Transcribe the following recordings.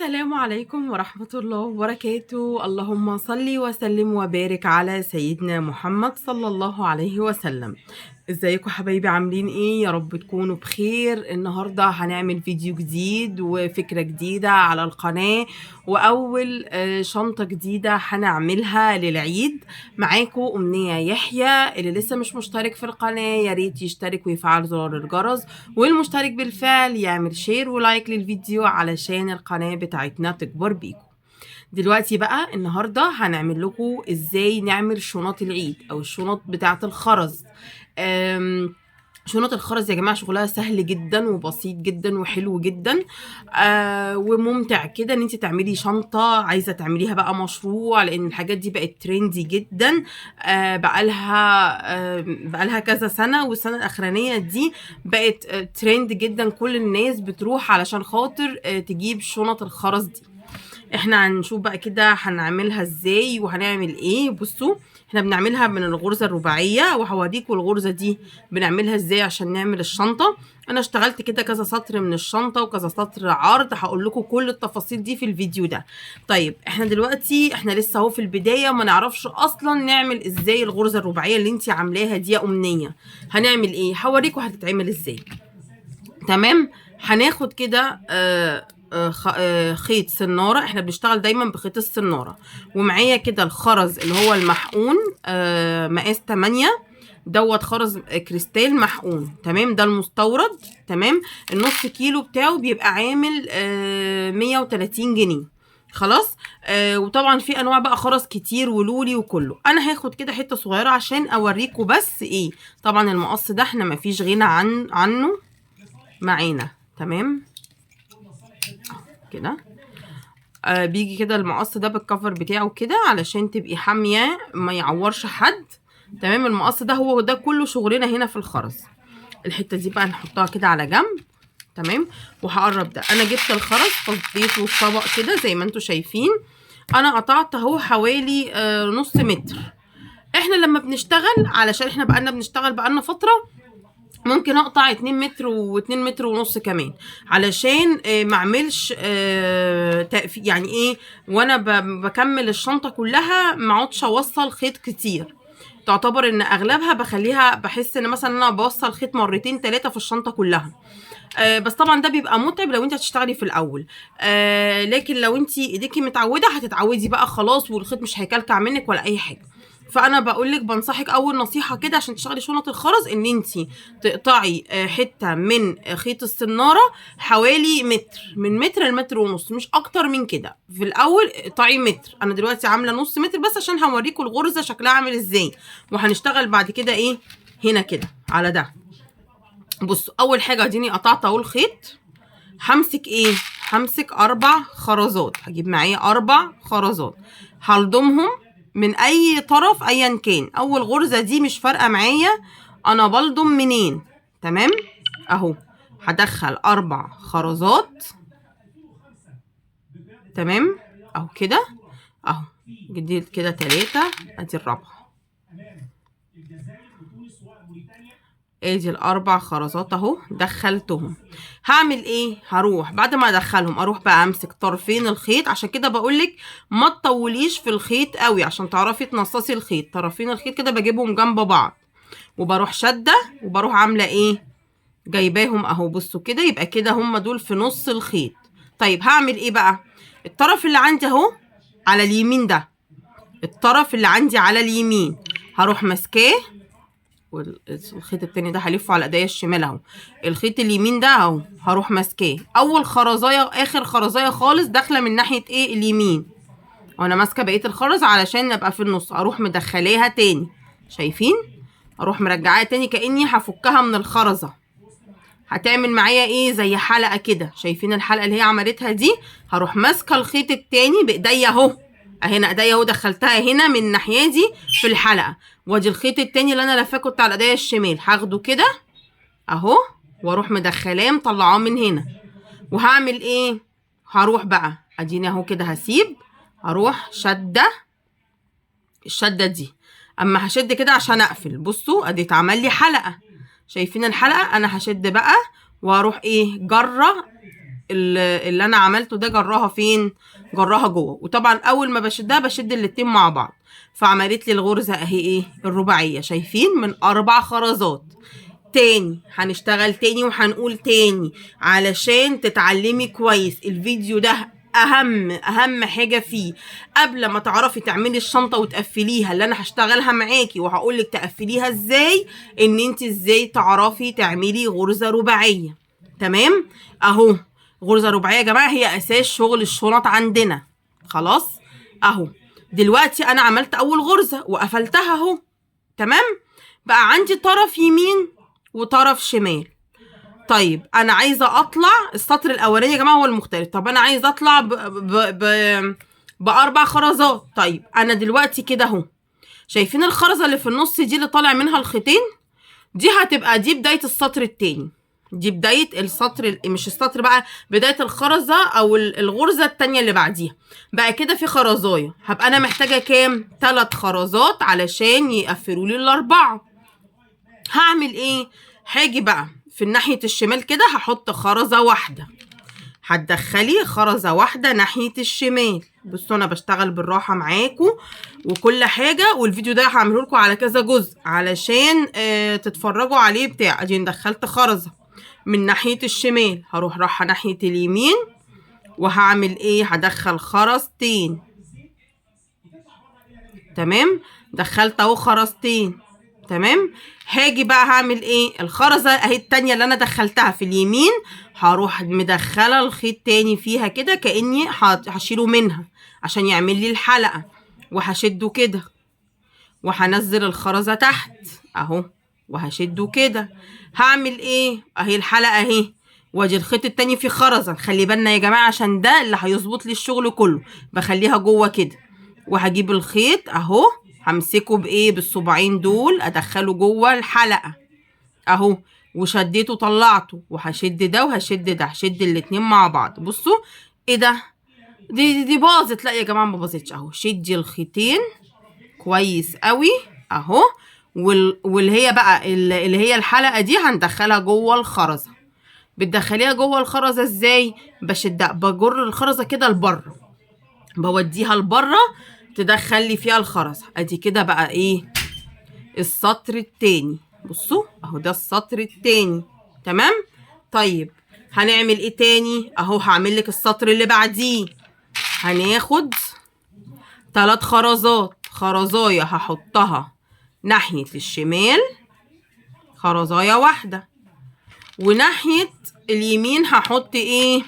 السلام عليكم ورحمة الله وبركاته. اللهم صل وسلم وبارك على سيدنا محمد صلى الله عليه وسلم. ازيكم حبايبي، عاملين ايه؟ يا رب تكونوا بخير. النهاردة هنعمل فيديو جديد وفكرة جديدة على القناة، واول شنطة جديدة هنعملها للعيد. معاكم أمنية يحيى. اللي لسه مش مشترك في القناة يا ريت يشترك ويفعل زرار الجرس، والمشترك بالفعل يعمل شير ولايك للفيديو علشان القناة بتاعتنا تكبر بيكم. دلوقتي بقى النهاردة هنعمل لكم ازاي نعمل شنط العيد او الشنط بتاعة الخرز. شنط الخرز يا جماعة شغلها سهل جدا وبسيط جدا وحلو جدا وممتع كده ان انت تعملي شنطة عايزة تعمليها بقى مشروع، لان الحاجات دي بقت ترندي جدا. بقالها كذا سنة، والسنة الاخرانية دي بقت ترند جدا. كل الناس بتروح علشان خاطر تجيب شنط الخرز دي. احنا هنشوف بقى كده هنعملها ازاي وهنعمل ايه. بصوا احنا بنعملها من الغرزة الرباعية، وهوريكم الغرزة دي بنعملها ازاي عشان نعمل الشنطة. انا اشتغلت كده كذا سطر من الشنطة وكذا سطر عرض، هقول لكم كل التفاصيل دي في الفيديو ده. طيب احنا دلوقتي لسه اهو في البداية، ما نعرفش اصلا نعمل ازاي الغرزة الرباعية اللي انت عاملاها دي يا أمنية. هنعمل ايه؟ هوريكم هتتعمل ازاي. تمام. هناخد كده خيط سنارة. احنا بنشتغل دايما بخيط السنارة، ومعايا كده الخرز اللي هو المحقون مقاس 8 دوت، خرز كريستال محقون. تمام، ده المستورد. تمام، النص كيلو بتاعه بيبقى عامل 130 جنيه. خلاص. وطبعا في انواع بقى خرز كتير ولولي وكله. انا هاخد كده حته صغيره عشان اوريكم بس ايه. طبعا المقص ده احنا مفيش غنى عنه معانا. تمام كده. بيجي كده المقص ده بالكفر بتاعه كده علشان تبقي حاميه ما يعورش حد. تمام، المقص ده هو ده كله شغلنا هنا في الخرز. الحته دي بقى نحطها كده على جنب. تمام، وهقرب ده. انا جبت الخرز فضيته في طبق كده زي ما انتم شايفين. انا قطعت اهو حوالي نص متر. احنا لما بنشتغل علشان احنا بقالنا فتره، ممكن اقطع 2 متر و2 متر ونص كمان علشان ما اعملش يعني ايه. وانا بكمل الشنطه كلها ما اقعدش اوصل خيط كتير. تعتبر ان اغلبها بخليها، بحس ان مثلا انا بوصل خيط مرتين 3 في الشنطه كلها. بس طبعا ده بيبقى متعب لو انت هتشتغلي في الاول. لكن لو انت ايديكي متعوده هتتعودي بقى خلاص، والخيط مش هيكلكع منك ولا اي حاجه. فانا بقولك بنصحك اول نصيحه كده عشان تشتغلي شنط الخرز، ان انت تقطعي حته من خيط السناره حوالي متر، من متر لمتر ونص، مش اكتر من كده. في الاول اقطعي متر. انا دلوقتي عامله نص متر بس عشان هوريكم الغرزه شكلها عامل ازاي، وهنشتغل بعد كده ايه هنا كده على ده. بصوا اول حاجه اديني قطعت اهو الخيط. همسك 4 خرزات. هجيب معايا 4 خرزات، هلضمهم من اي طرف ايا كان. اول غرزه دي مش فارقه معايا انا بلضم منين. تمام اهو، هدخل 4 خرزات. تمام اهو كده اهو، جديد كده 3، ادي الرابعه. ادي ال4 خرزات اهو دخلتهم. هعمل ايه؟ هروح بعد ما ادخلهم اروح بقى امسك طرفين الخيط. عشان كده بقولك ما تطوليش في الخيط قوي عشان تعرفي تنصصي الخيط. طرفين الخيط كده بجيبهم جنب بعض، وبروح شده وبروح عامله ايه، جايباهم اهو. بصوا كده، يبقى كده هم دول في نص الخيط. طيب هعمل ايه بقى؟ الطرف اللي عندي اهو على اليمين ده، الطرف اللي عندي على اليمين هروح ماسكاه، والخيط التاني ده هلفه على ايديا الشمال اهو. الخيط اليمين ده اهو هروح ماسكاه. اول خرزايه اخر خرزايه خالص داخله من ناحيه ايه اليمين، وانا ماسكه بقيه الخرز علشان ابقى في النص. اروح مدخلاها تاني، شايفين؟ اروح مرجعاها تاني كاني هفكها من الخرزه. هتعمل معايا ايه زي حلقه كده. شايفين الحلقه اللي هي عملتها دي؟ هروح ماسكه الخيط التاني بايديا اهو. هنا ايديا اهو دخلتها هنا من الناحيه دي في الحلقه، وادي الخيط التاني اللي انا لفاه كنت على ايديا الشمال هاخده كده اهو، واروح مدخلاه مطلعاه من هنا. وهعمل ايه؟ هروح بقى اديني اهو كده هسيب، هروح شده الشده دي. اما هشد كده عشان اقفل، بصوا ادي اتعمل لي حلقه. شايفين الحلقه؟ انا هشد بقى واروح ايه جره اللي انا عملته ده جراها فين؟ جراها جوه. وطبعا اول ما بشدها بشد الاتنين مع بعض، فعملت لي الغرزه اهي ايه الرباعيه. شايفين؟ من 4 خرزات. تاني هنشتغل تاني وهنقول تاني علشان تتعلمي كويس. الفيديو ده اهم حاجه فيه قبل ما تعرفي تعملي الشنطه وتقفليها اللي انا هشتغلها معاكي وهقولك تقفليها ازاي، ان انت ازاي تعرفي تعملي غرزه رباعيه. تمام؟ اهو غرزه رباعيه يا جماعه هي اساس شغل الشنط عندنا. خلاص اهو دلوقتي انا عملت اول غرزه وقفلتها اهو. تمام؟ بقى عندي طرف يمين وطرف شمال. طيب انا عايزه اطلع السطر الاولاني يا جماعه هو المختلف. طب انا عايزه اطلع ب4 خرزات. طيب انا دلوقتي كده اهو شايفين الخرزه اللي في النص دي اللي طالع منها الخيطين؟ دي هتبقى دي بدايه السطر التاني. دي بدايه السطر مش السطر بقى، بدايه الخرزه او الغرزه التانيه اللي بعديها. بقى كده في خرزايه، هبقى انا محتاجه كام؟ 3 خرزات علشان يقفلوا لي ال4. هعمل ايه؟ هاجي بقى في الناحية الشمال كده هحط خرزة واحدة. هتدخلي خرزة واحدة ناحية الشمال. بصوا انا بشتغل بالراحة معاكم وكل حاجة، والفيديو ده هعمله لكم على كذا جزء علشان تتفرجوا عليه بتاع. ادي دخلت خرزة من ناحية الشمال، هروح رايحة ناحية اليمين وهعمل ايه؟ هدخل خرزتين. تمام؟ دخلت اهو خرزتين. تمام؟ هاجي بقى هعمل ايه؟ الخرزه اهي التانيه اللي انا دخلتها في اليمين هروح مدخله الخيط تاني فيها كده كاني هشيله منها عشان يعمل لي الحلقه، وهشده كده وهنزل الخرزه تحت اهو وهشده كده. هعمل ايه؟ اهي الحلقه اهي، وادي الخيط التاني فيه خرزه. خلي بالنا يا جماعه عشان ده اللي هيظبط لي الشغل كله. بخليها جوه كده وهجيب الخيط اهو همسكه بايه؟ بالصباعين دول ادخله جوه الحلقه اهو، وشديته طلعته، وهشد ده وهشد ده، هشد الاتنين مع بعض. بصوا ايه ده؟ دي باظت. لا يا جماعه ما باظتش اهو. شدي الخيطين كويس قوي اهو، واللي هي بقى اللي هي الحلقه دي هندخلها جوه الخرزه. بتدخليها جوه الخرزه ازاي؟ بشدها، بجر الخرزه كده لبره، بوديها لبره تدخل لي فيها الخرزه. ادي كده بقى ايه؟ السطر التاني. بصوا اهو ده السطر التاني. تمام؟ طيب هنعمل ايه تاني؟ اهو هعمل لك السطر اللي بعديه. هناخد 3 خرزات. خرزايه هحطها ناحيه الشمال، خرزايه واحده، وناحيه اليمين هحط ايه؟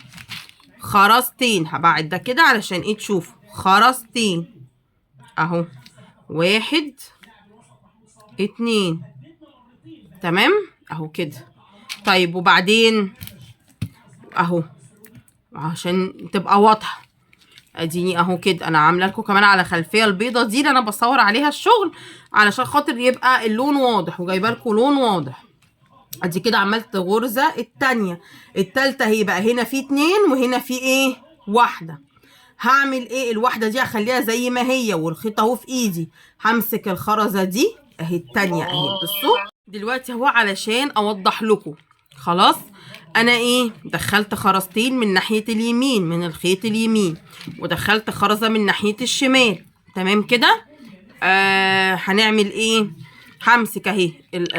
خرزتين. هبعد ده كده علشان ايه تشوفوا. خرزتين اهو، 1 2. تمام اهو كده. طيب وبعدين اهو عشان تبقى واضحه اديني اهو كده انا عامله لكم كمان على خلفيه البيضه دي اللي انا بصور عليها الشغل علشان خاطر يبقى اللون واضح، وجايبه لكم لون واضح. ادي كده عملت غرزه التانيه. التالته هي بقى هنا في 2 وهنا في ايه؟ 1. هعمل ايه؟ الواحده دي هخليها زي ما هي والخيط اهو في ايدي. همسك الخرزه دي اهي التانيه اهي. بصوا دلوقتي اهو علشان اوضح لكم. خلاص انا ايه؟ دخلت خرزتين من ناحيه اليمين من الخيط اليمين، ودخلت خرزه من ناحيه الشمال. تمام كده؟ هنعمل ايه؟ همسك اهي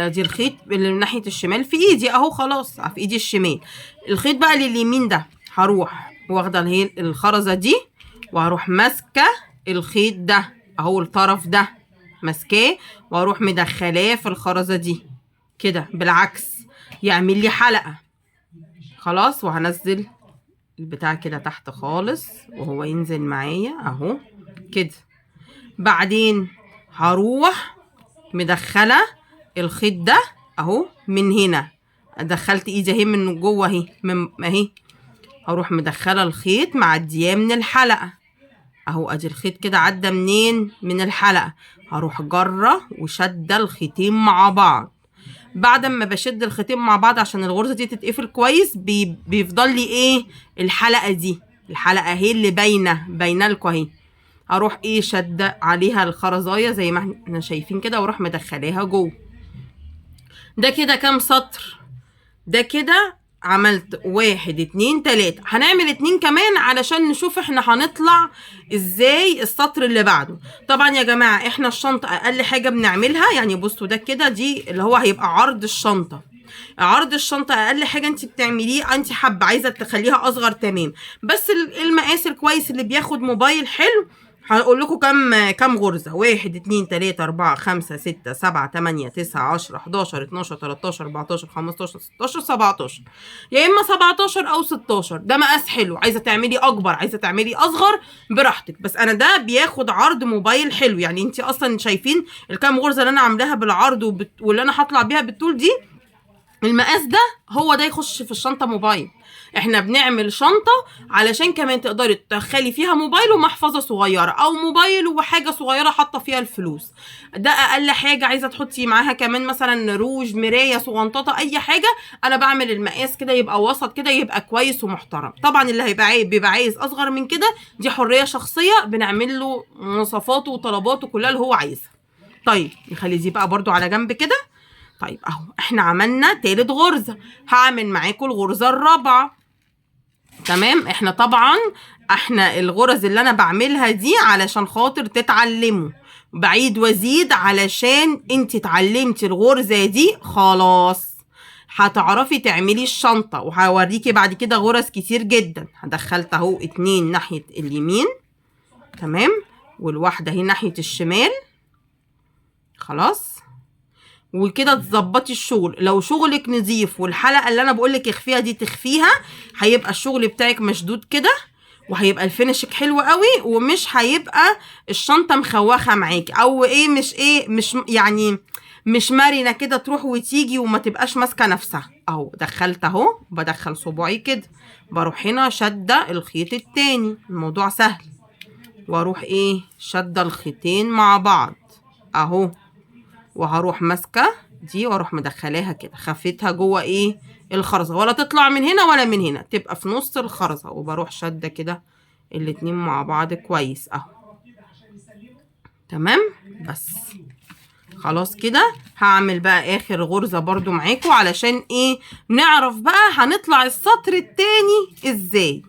دي الخيط اللي من ناحيه الشمال في ايدي اهو، خلاص في ايدي الشمال. الخيط بقى لليمين ده هروح واخده هي الخرزه دي وهروح ماسكه الخيط ده اهو، الطرف ده ماسكاه واروح مدخلاه في الخرزه دي كده بالعكس يعمل لي حلقه. خلاص وهنزل البتاع كده تحت خالص وهو ينزل معايا اهو كده. بعدين هروح مدخله الخيط ده اهو من هنا، دخلت ايدي اهي من جوه اهي اهي، هروح مدخله الخيط معدياه من الحلقه اهو. ادي الخيط كده عدى منين؟ من الحلقه. هروح جره وشده الخيطين مع بعض. بعد ما بشد الخيطين مع بعض عشان الغرزه دي تتقفل كويس بيفضل لي ايه؟ الحلقه دي، الحلقه اهي اللي باينه لكم اهي. اروح ايه؟ شده عليها الخرزايه زي ما احنا شايفين كده واروح مدخلاها جوه. ده كده كام سطر؟ ده كده عملت 1 2 3، هنعمل 2 كمان علشان نشوف احنا هنطلع ازاي السطر اللي بعده. طبعا يا جماعة احنا الشنطة اقل حاجة بنعملها، يعني بصوا ده كده، دي اللي هو هيبقى عرض الشنطة. عرض الشنطة اقل حاجة انت بتعمليه، انت حابة عايزة تخليها اصغر تمام، بس المقاس الكويس اللي بياخد موبايل حلو هقول لكم كام غرزة: 1 2 3 4 5 6 7 8 9 10 11 12 13 14 15 16 17، يا اما 17 او 16. ده مقاس حلو، عايزة تعملي اكبر عايزة تعملي اصغر براحتك، بس انا ده بياخد عرض موبايل حلو. يعني انت اصلا شايفين الكام غرزة اللي انا عاملاها بالعرض واللي انا هطلع بيها بالطول دي، المقاس ده هو ده يخش في الشنطة موبايل. احنا بنعمل شنطة علشان كمان تقدري تدخلي فيها موبايل ومحفظة صغيرة، او موبايل وحاجة صغيرة حاطة فيها الفلوس. ده اقل حاجة. عايزة تحطي معاها كمان مثلا روج، مراية صغنططة، اي حاجة، انا بعمل المقاس كده يبقى وسط كده، يبقى كويس ومحترم. طبعا اللي بيبقى عايز اصغر من كده دي حرية شخصية، بنعمل له مواصفاته وطلباته كلها اللي هو عايزها. طيب نخلي دي بقى برضو على جنب كده. طيب اهو احنا عملنا تالت غرزة، هعمل معاكم الغرزة الرابعة. تمام. احنا الغرز اللي انا بعملها دي علشان خاطر تتعلموا، بعيد وازيد علشان انت اتعلمتي الغرزة دي خلاص هتعرفي تعملي الشنطة. وهوريكي بعد كده غرز كتير جدا. هدخلت اهو 2 ناحية اليمين، تمام، والواحدة هي ناحية الشمال. خلاص، وكده تظبطي الشغل. لو شغلك نظيف والحلقه اللي انا بقولك اخفيها دي تخفيها، هيبقى الشغل بتاعك مشدود كده، وهيبقى الفينشك حلو قوي، ومش هيبقى الشنطه مخوخه معاكي او مش يعني مش مرنه كده تروح وتيجي وما تبقاش ماسكه نفسها. اهو دخلت اهو، بدخل صباعي كده، بروح هنا شده الخيط التاني، الموضوع سهل، واروح شده الخيطين مع بعض اهو، وهروح ماسكه دي واروح مدخلاها كده، خفتها جوه الخرزه، ولا تطلع من هنا ولا من هنا، تبقى في نص الخرزه، وبروح شاده كده الاتنين مع بعض كويس اهو. تمام. بس خلاص كده هعمل بقى اخر غرزه برضو معاكم علشان نعرف بقى هنطلع السطر التاني ازاي.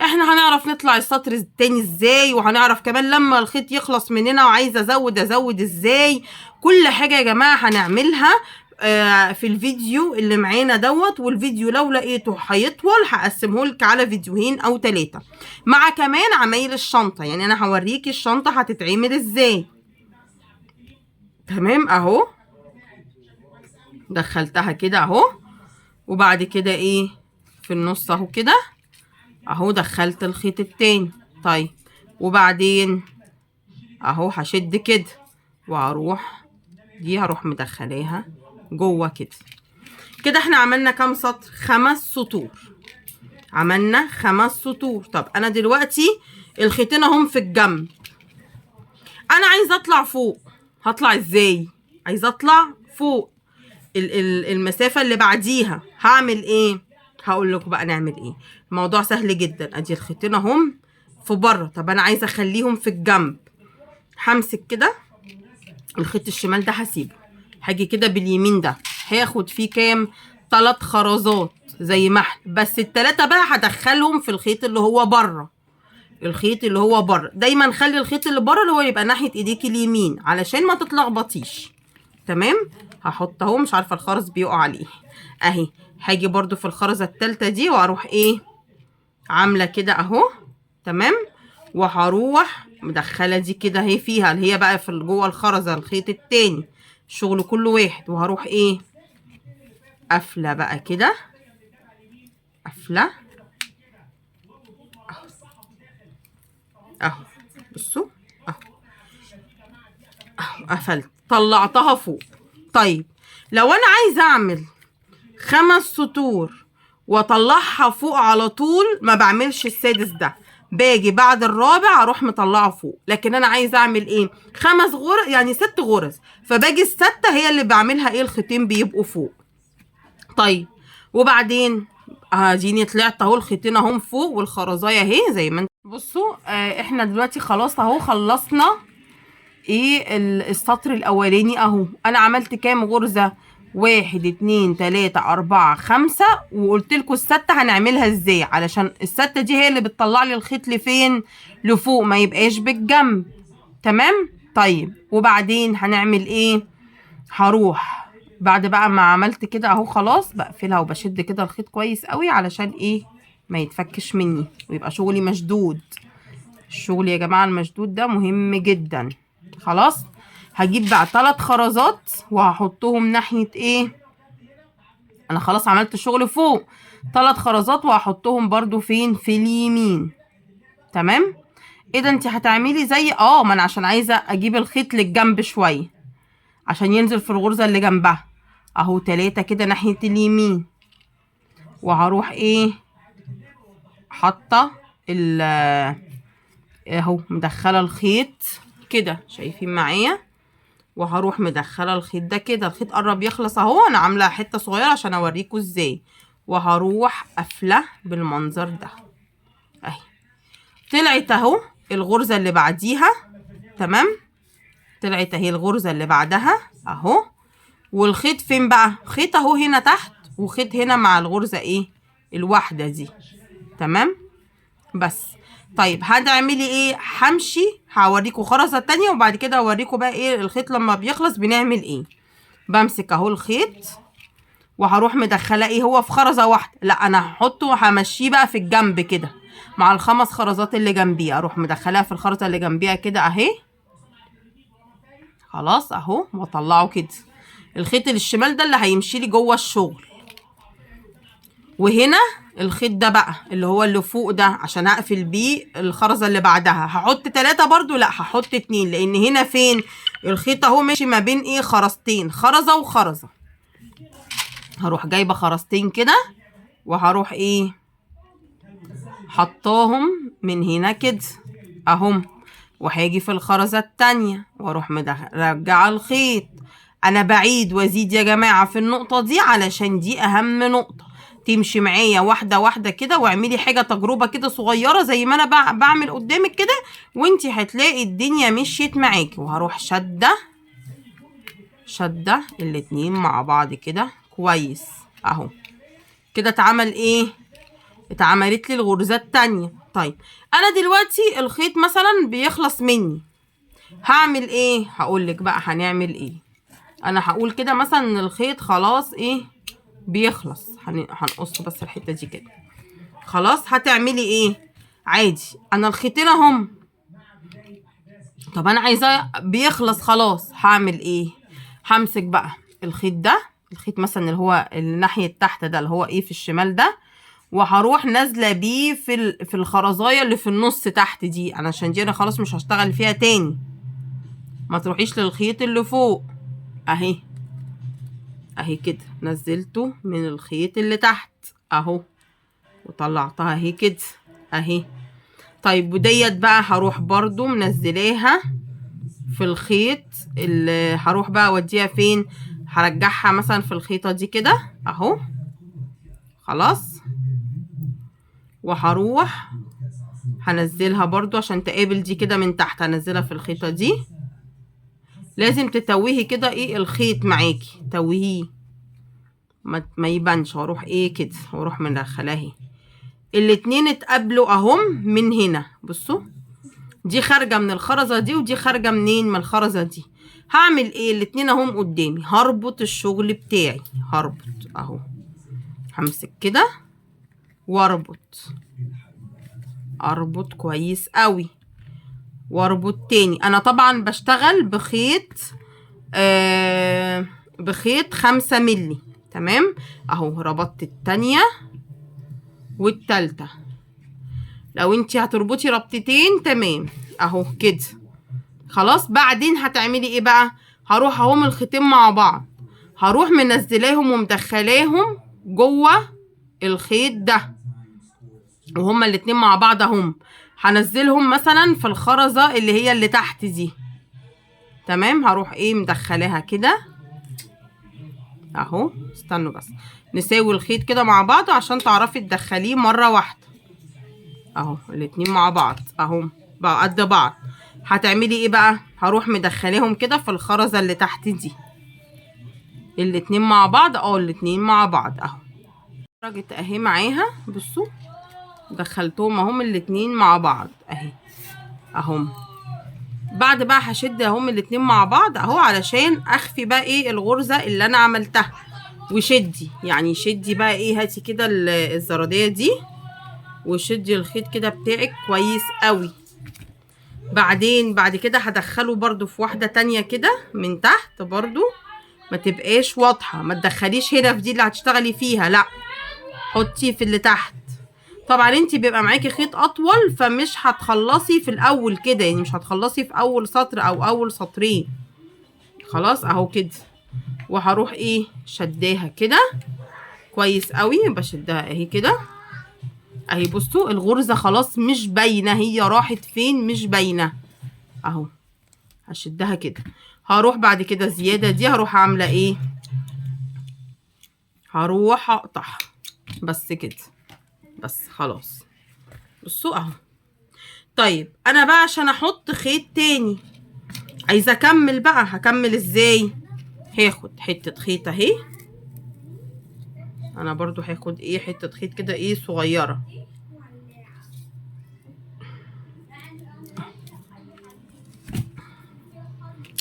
احنا هنعرف نطلع السطر التاني ازاي، وهنعرف كمان لما الخيط يخلص مننا وعايزه ازود ازاي. كل حاجه يا جماعه هنعملها في الفيديو اللي معانا دوت. والفيديو لو لقيته هيطول هقسمهولك على فيديوهين او 3 مع كمان عمايل الشنطه. يعني انا هوريكي الشنطه هتتعمل ازاي. تمام. اهو دخلتها كده اهو، وبعد كده في النص اهو كده اهو دخلت الخيط التاني. طيب وبعدين اهو هشد كده وهروح دي هروح مدخلاها جوه كده. كده احنا عملنا كام سطر؟ 5 سطور. عملنا 5 سطور. طب انا دلوقتي الخيطين اهم في الجنب، انا عايزه اطلع فوق. هطلع ازاي؟ عايزه اطلع فوق المسافه اللي بعديها. هعمل هقول لكم بقى نعمل الموضوع سهل جدا. ادي الخيطين اهم في بره، طب انا عايزه اخليهم في الجنب. همسك كده الخيط الشمال ده، هسيبه، هاجي كده باليمين ده هاخد فيه كام؟ 3 خرزات زي ما احنا، بس ال3 بقى هدخلهم في الخيط اللي هو بره. الخيط اللي هو بره دايما خلي الخيط اللي بره اللي هو يبقى ناحيه ايديكي اليمين علشان ما تتلخبطيش. تمام. هحط اهو، مش عارفه الخرز بيقع عليه اهي. هاجي برضو في الخرزه الثالثه دي واروح عامله كده اهو. تمام. وهروح مدخله دي كده اهي فيها، اللي هي بقى في جوه الخرزه الخيط التاني، الشغل كله واحد. وهروح قافله بقى كده، قافله اهو. بصوا اهو قفلت، طلعتها فوق. طيب لو انا عايزه اعمل 5 سطور واطلعها فوق على طول، ما بعملش السادس ده، باجي بعد الرابع اروح مطلعه فوق. لكن انا عايزه اعمل 5 غرز، يعني 6 غرز، فباجي ال6 هي اللي بعملها الخيطين بيبقوا فوق. طيب وبعدين اديني طلعت اهو، الخيطين اهم فوق والخرزايه اهي زي ما انتم بصوا. احنا دلوقتي خلاص اهو خلصنا السطر الاولاني اهو. انا عملت كام غرزه؟ 1 2 3 4 5. وقلتلكوا الستة هنعملها ازاي، علشان الستة دي هي اللي بتطلع لي الخيط لفين؟ لفوق، ما يبقاش بالجنب. تمام. طيب وبعدين هنعمل ايه؟ هروح بعد بقى ما عملت كده اهو خلاص بقفلها وبشد كده الخيط كويس قوي علشان ايه؟ ما يتفكش مني ويبقى شغلي مشدود. الشغل يا جماعة المشدود ده مهم جدا. خلاص. هجيب بقى 3 خرزات وهحطهم ناحية ايه؟ انا خلاص عملت الشغل فوق. 3 خرزات وهحطهم برضو فين؟ في اليمين. تمام. ايه ده انت هتعملي زي ما انا عشان عايزة اجيب الخيط للجنب شوية عشان ينزل في الغرزة اللي جنبها اهو. 3 كده ناحية اليمين. وهروح ايه؟ حاطة اهو مدخلة الخيط كده، شايفين معايا؟ وهروح مدخله الخيط ده كده. الخيط قرب يخلص اهو، انا عامله حته صغيره عشان اوريكم ازاي. وهروح قافله بالمنظر ده اهي. طلعت اهو الغرزه اللي بعديها. تمام. طلعت اهي الغرزه اللي بعدها اهو. والخيط فين بقى؟ خيط اهو هنا تحت وخيط هنا مع الغرزه ايه؟ الواحده دي. تمام. بس طيب هتعملي ايه؟ همشي هوريكم خرزه تانية وبعد كده هوريكم بقى ايه الخيط لما بيخلص بنعمل ايه. بمسك اهو الخيط وهروح مدخله ايه؟ هو في خرزه واحده، لا انا هحطه وهمشيه بقى في الجنب كده مع ال5 خرزات اللي جنبيه. اروح مدخلها في الخرزه اللي جنبيها كده اهي. خلاص اهو. واطلعه كده. الخيط اللي الشمال ده اللي هيمشي لي جوه الشغل. وهنا الخيط ده بقى اللي هو اللي فوق ده عشان هقفل بيه الخرزه اللي بعدها. هحط 3 برضو؟ لا هحط 2 لان هنا فين؟ الخيط اهو ماشي ما بين ايه؟ خرزتين، خرزه وخرزه. هروح جايبه خرزتين كده وهروح ايه؟ حطاهم من هنا كده اهم. وهاجي في الخرزه التانية واروح مرجعه الخيط. انا بعيد وازيد يا جماعه في النقطه دي علشان دي اهم نقطه. تمشي معايا واحده واحده كده واعملي حاجه تجربه كده صغيره زي ما انا بعمل قدامك كده وانتي هتلاقي الدنيا مشيت معاكي. وهروح شده الاتنين مع بعض كده كويس اهو. كده اتعمل ايه؟ اتعملت لي الغرزه التانية. طيب انا دلوقتي الخيط مثلا بيخلص مني، هعمل ايه؟ هقولك بقى هنعمل ايه. انا هقول كده مثلا ان الخيط خلاص ايه؟ بيخلص. هنقص بس الحته دي كده. خلاص هتعملي ايه؟ عادي انا الخيطين اهم. طب انا عايزاه بيخلص خلاص، هعمل ايه؟ همسك بقى الخيط ده، الخيط مثلا اللي هو الناحيه التحت ده اللي هو ايه؟ في الشمال ده. وهروح نازله بيه في الخرزايه اللي في النص تحت دي علشان دي انا خلاص مش هشتغل فيها تاني. ما تروحيش للخيط اللي فوق اهي. اهي كده نزلته من الخيط اللي تحت اهو وطلعتها اهي كده اهي. طيب وديت بقى هروح برضو منزلاها في الخيط اللي هروح بقى اوديها فين؟ هرجعها مثلا في الخيطه دي كده اهو. خلاص. وهروح هنزلها برضو عشان تقابل دي كده من تحت. هنزلها في الخيطه دي. لازم تتوهي كده ايه الخيط معاكي، توهيه ما يبانش. واروح ايه كده واروح مدخلاه اهي. الاتنين اتقابلوا اهم من هنا. بصوا دي خارجه من الخرزه دي ودي خارجه منين؟ من الخرزه دي. هعمل ايه؟ الاتنين اهم قدامي. هربط الشغل بتاعي. هربط اهو. همسك كده اربط كويس قوي واربط تاني. انا طبعا بشتغل بخيط 5 مللي. تمام اهو. ربطت التانية والتالتة. لو انتي هتربطي ربطتين تمام اهو كده. خلاص. بعدين هتعملي ايه بقى؟ هروح اهم الخيطين مع بعض، هروح منزلاهم ومدخلاهم جوه الخيط ده وهما الاتنين مع بعض اهم. هنزلهم مثلا في الخرزة اللي هي اللي تحت دي. تمام. هروح ايه مدخلاها كده اهو. استنوا بس نساوي الخيط كده مع بعض عشان تعرفي تدخليه مرة واحدة اهو. الاتنين مع بعض اهو بقى قد بعض. هتعملي ايه بقى؟ هروح مدخلاهم كده في الخرزة اللي تحت دي الاتنين مع بعض، الاتنين مع بعض اهو. درجة اهي معاها، بصوا دخلتهم اهم الاتنين مع بعض اهي اهم. بعد بقى هشد اهم الاتنين مع بعض اهو، علشان اخفي بقى ايه الغرزة اللي انا عملتها. وشدي يعني شدي بقى ايه، هاتي كده الزرادية دي وشدي الخيط كده بتاعك كويس قوي. بعدين بعد كده هدخله برضو في واحدة تانية كده من تحت برضو، ما تبقاش واضحة، ما تدخليش هنا في دي اللي هتشتغلي فيها، لا حطي في اللي تحت. طبعا انت بيبقى معاكي خيط اطول، فمش هتخلصي في الاول كده، يعني مش هتخلصي في اول سطر او اول سطرين. خلاص اهو كده. وهروح ايه شداها كده كويس قوي، بشدها اهي كده اهي. بصوا الغرزة خلاص مش باينة هي راحت فين، مش باينة اهو. هشدها كده. هروح بعد كده الزيادة دي هروح عاملة ايه، هروح اقطعها بس كده، بس خلاص. بصوا اهو. طيب انا بقى عشان احط خيط تاني عايزه اكمل بقى، هكمل ازاي؟ هاخد حته خيط اهي، انا برضو هاخد ايه حته خيط كده ايه صغيره،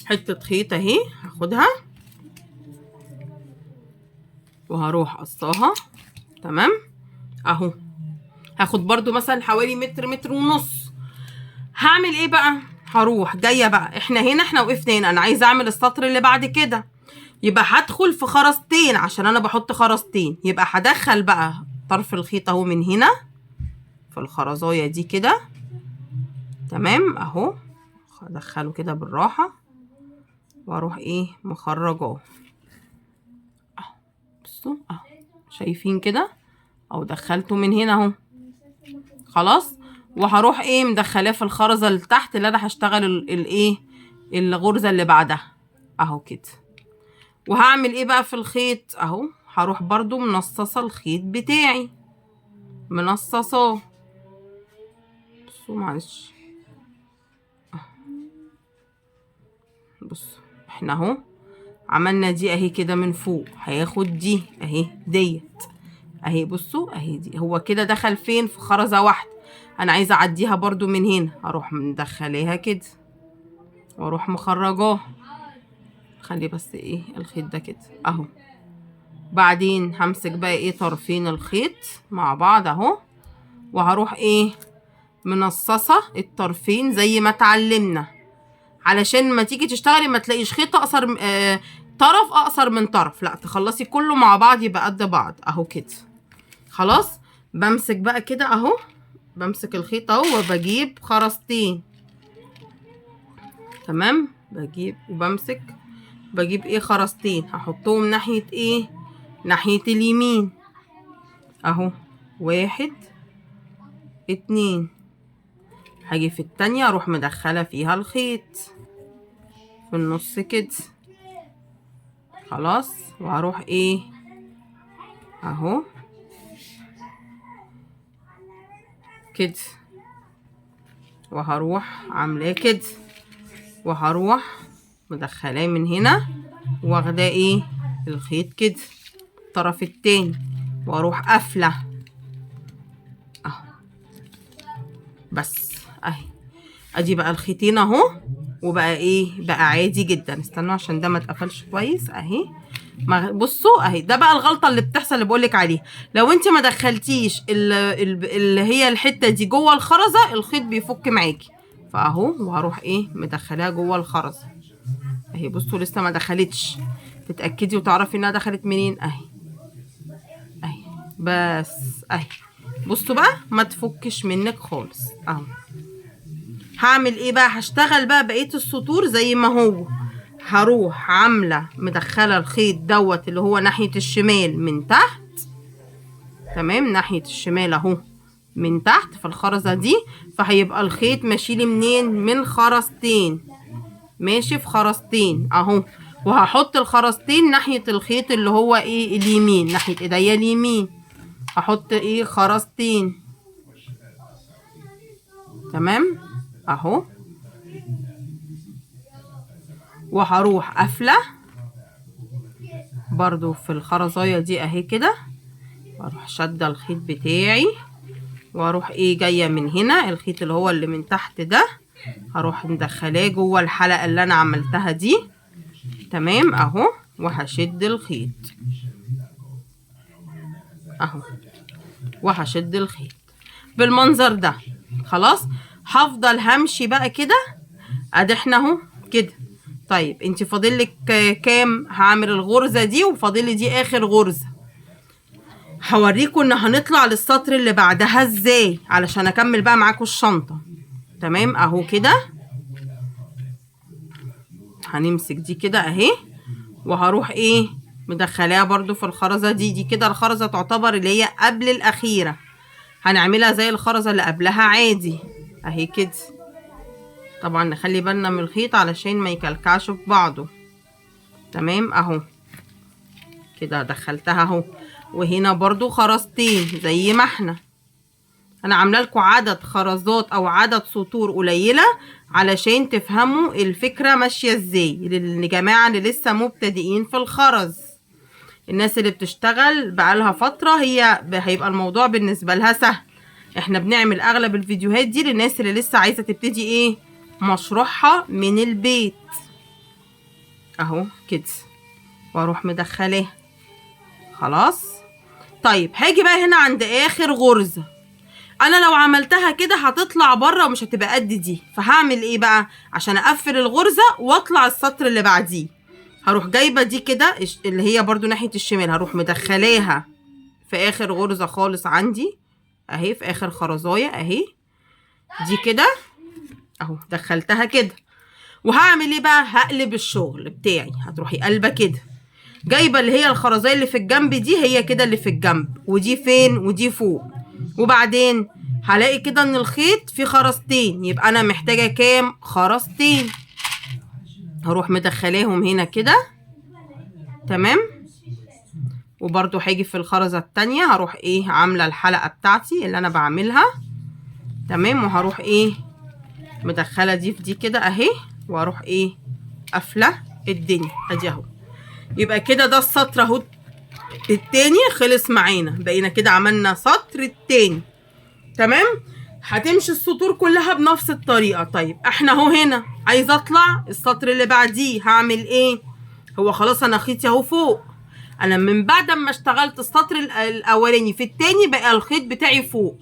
حته خيط اهي هاخدها وهروح قصاها. تمام اهو. هاخد برضو مثلا حوالي متر، متر ونص. هعمل ايه بقى؟ هروح جايه بقى، احنا وقفنا هنا، انا عايزه اعمل السطر اللي بعد كده، يبقى هدخل في خرزتين عشان انا بحط خرزتين. يبقى هدخل بقى طرف الخيط اهو من هنا في الخرزايه دي كده. تمام اهو. ادخله كده بالراحه واروح ايه مخرجاه اهو. بصوا اهو، شايفين كده؟ او دخلته من هنا اهو. خلاص. وهروح ايه مدخلاه في الخرزه اللي تحت اللي انا هشتغل الايه الغرزه اللي بعدها اهو كده. وهعمل ايه بقى في الخيط اهو، هروح برضو منصصه الخيط بتاعي، منصصاه. بصوا معلش، بصوا احنا اهو عملنا دي اهي كده من فوق، هياخد دي اهي ديت اهي. بصوا اهي دي، هو كده دخل فين في خرزه واحده، انا عايزه اعديها برضو من هنا، اروح مدخلاها كده واروح مخرجاه. خلي بس ايه الخيط ده كده اهو. بعدين همسك بقى ايه طرفين الخيط مع بعض اهو، وهروح ايه منصصه الطرفين زي ما اتعلمنا، علشان ما تيجي تشتغلي ما تلاقيش خيط اقصر طرف اقصر من طرف، لا تخلصي كله مع بعض يبقى قد بعض اهو كده. خلاص. بمسك بقى كده اهو، بمسك الخيط اهو وبجيب خرزتين. تمام. بجيب وبمسك بجيب ايه خرزتين، هحطهم ناحية ايه، ناحية اليمين اهو. 1 2. هاجي في التانية اروح مدخلة فيها الخيط في النص كده. خلاص. وهروح ايه اهو كده، وهروح عاملاه كده، وهروح مدخلاه من هنا واخداه ايه الخيط كده الطرف التاني، واروح قافله اهو. بس اهي ادي بقى الخيطين اهو. وبقى ايه بقى عادي جدا. استنوا عشان ده ما اتقفلش كويس اهي. بصوا اهي، ده بقى الغلطه اللي بتحصل اللي بقولك عليها، لو انت ما دخلتيش اللي هي الحته دي جوه الخرزه الخيط بيفك معاكي. فاهو وهروح ايه مدخلاها جوه الخرزه اهي. بصوا لسه ما دخلتش، تتاكدي وتعرفي انها دخلت منين اهي اهي. بس اهي بصوا بقى ما تفكش منك خالص اهو. هعمل ايه بقى؟ هشتغل بقى بقيه السطور زي ما هو. هروح عامله مدخله الخيط دوت اللي هو ناحيه الشمال من تحت. تمام. ناحيه الشمال اهو من تحت في الخرزه دي، فهيبقى الخيط ماشيلي منين، من خرزتين، ماشي في خرزتين اهو. وهحط الخرزتين ناحيه الخيط اللي هو ايه اليمين، ناحيه ايديا اليمين هحط ايه خرزتين. تمام اهو. وهروح قافله برضو في الخرزايه دي اهي كده، واروح شاده الخيط بتاعي، واروح ايه جايه من هنا الخيط اللي هو اللي من تحت ده، هروح مدخلاه جوه الحلقه اللي انا عملتها دي. تمام اهو، وهشد الخيط اهو، وهشد الخيط بالمنظر ده. خلاص هفضل همشي بقى كده، ادي احنا اهو كده. طيب انت فاضلك كام؟ هعمل الغرزه دي وفاضلي دي اخر غرزه. هوريكم ان هنطلع للسطر اللي بعدها ازاي علشان اكمل بقى معاكم الشنطه. تمام اهو كده، هنمسك دي كده اهي، وهروح ايه مدخلاها برضو في الخرزه دي كده. الخرزه تعتبر اللي هي قبل الاخيره، هنعملها زي الخرزه اللي قبلها عادي اهي كده. طبعا نخلي بالنا من الخيط علشان ما يكلكعش في بعضه. تمام اهو كده دخلتها اهو، وهنا برضو خرزتين زي ما انا عامله لكم عدد خرزات او عدد سطور قليله علشان تفهموا الفكره ماشيه ازاي للجماعه اللي لسه مبتدئين في الخرز. الناس اللي بتشتغل بقالها فتره هيبقى الموضوع بالنسبه لها سهل. احنا بنعمل اغلب الفيديوهات دي للناس اللي لسه عايزه تبتدي ايه مشروعها من البيت اهو كده، واروح مدخلاها. خلاص طيب هاجي بقى هنا عند اخر غرزه. انا لو عملتها كده هتطلع بره ومش هتبقى قد دي، فهعمل ايه بقى عشان اقفل الغرزه واطلع السطر اللي بعديه؟ هروح جايبه دي كده اللي هي برضو ناحيه الشمال، هروح مدخلاها في اخر غرزه خالص عندي اهي، في اخر خرزايه اهي دي كده اهو، دخلتها كده. وهعمل ايه بقى؟ هقلب الشغل بتاعي. هتروحي قلبه كده، جايبه اللي هي الخرزايه اللي في الجنب دي هي كده اللي في الجنب، ودي فين ودي فوق. وبعدين هلاقي كده ان الخيط فيه خرزتين، يبقى انا محتاجه كام؟ خرزتين. هروح مدخلاهم هنا كده. تمام. وبرضو هاجي في الخرزه التانية هروح ايه عامله الحلقه بتاعتي اللي انا بعملها. تمام. وهروح ايه مدخله دي في دي كده اهي، واروح ايه قافله الدنيا ادي اهو. يبقى كده ده السطر اهو التاني خلص معانا، بقينا كده عملنا سطر التاني. تمام. هتمشي السطور كلها بنفس الطريقه. طيب احنا اهو هنا عايزه اطلع السطر اللي بعديه، هعمل ايه؟ هو خلاص انا خيطي اهو فوق، انا من بعد ما اشتغلت السطر الاولاني في التاني بقى الخيط بتاعي فوق.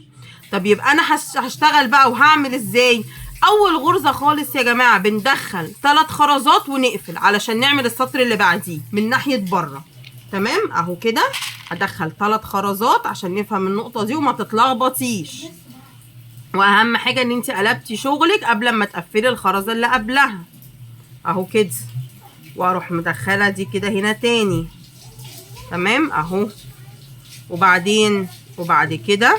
طب يبقى انا هشتغل بقى وهعمل ازاي؟ اول غرزه خالص يا جماعه بندخل 3 خرزات ونقفل علشان نعمل السطر اللي بعديه من ناحيه بره. تمام اهو كده هدخل 3 خرزات عشان نفهم النقطه دي وما تتلخبطيش. واهم حاجه ان انت قلبتي شغلك قبل ما تقفلي الخرزه اللي قبلها اهو كده. واروح مدخله دي كده هنا تاني. تمام اهو. وبعد كده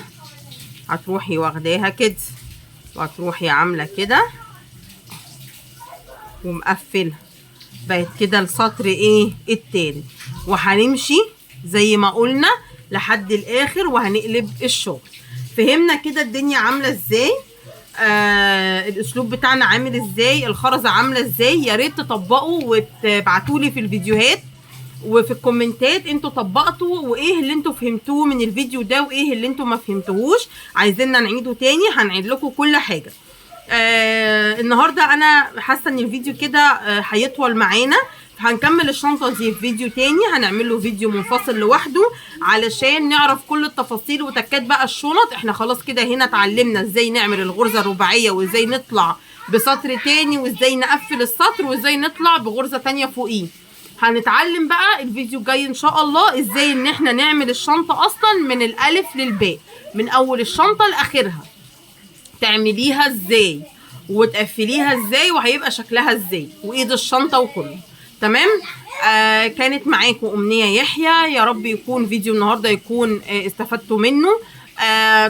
هتروحي واخداها كده، وهتروحي عامله كده ومقفلها. بقت كده السطر ايه التالت، وهنمشي زي ما قلنا لحد الاخر وهنقلب الشغل. فهمنا كده الدنيا عامله ازاي، الاسلوب بتاعنا عامل ازاي، الخرزه عامله ازاي. يا ريت تطبقوا وتبعتولي في الفيديوهات وفي الكومنتات انتوا طبقتوا وايه اللي انتوا فهمتوه من الفيديو ده وايه اللي انتوا ما فهمتوهوش، عايزيننا نعيده تاني هنعيد لكم كل حاجه. النهارده انا حاسه ان الفيديو كده هيطول معانا، هنكمل الشنطه دي في فيديو تاني، هنعمل له فيديو منفصل لوحده علشان نعرف كل التفاصيل وتكات بقى الشنط. احنا خلاص كده هنا اتعلمنا ازاي نعمل الغرزه الرباعيه وازاي نطلع بسطر تاني وازاي نقفل السطر وازاي نطلع بغرزه تانيه فوقيه. هنتعلم بقى الفيديو الجاي ان شاء الله ازاي ان احنا نعمل الشنطه اصلا من الالف للباء، من اول الشنطه لاخرها تعمليها ازاي وتقفليها ازاي وهيبقى شكلها ازاي وايد الشنطه وكله. تمام. كانت معاكم أمنية يحيى. يا رب يكون فيديو النهارده يكون استفدتوا منه.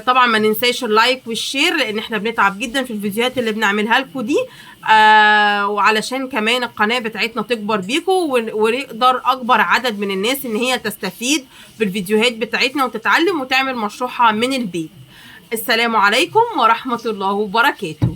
طبعا ما ننساش اللايك والشير لان احنا بنتعب جدا في الفيديوهات اللي بنعملها لكم دي، وعلشان كمان القناه بتاعتنا تكبر بيكم ويقدر اكبر عدد من الناس ان هي تستفيد بالفيديوهات بتاعتنا وتتعلم وتعمل مشروعها من البيت. السلام عليكم ورحمه الله وبركاته.